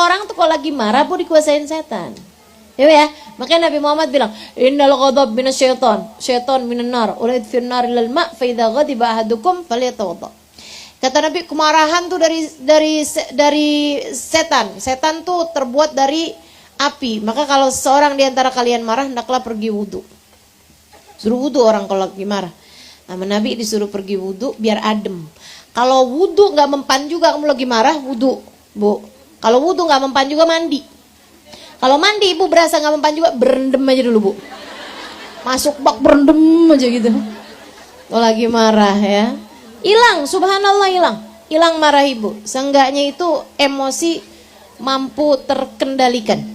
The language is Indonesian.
orang tuh kalau lagi marah bu dikuasain setan. Ya, makanya Nabi Muhammad bilang, innal ghadab minasyaiton, syaiton minan nar, ulid fin nar lil ma' fa idza ghadiba ahadukum falyatawadda. Kata Nabi, kemarahan tuh dari setan. Setan tuh terbuat dari api. Maka kalau seorang di antara kalian marah, hendaklah pergi wudu. Suruh wudu orang kalau lagi marah. Sama Nabi disuruh pergi wudu biar adem. Kalau wudu nggak mempan juga kamu lagi marah, wudu, bu. Kalau wudu nggak mempan juga mandi. Kalau mandi ibu berasa nggak mempan juga, berendam aja dulu bu. Masuk bak berendam aja gitu. Kalau lagi marah ya, hilang, subhanallah hilang marah ibu. Seenggaknya itu emosi mampu terkendalikan.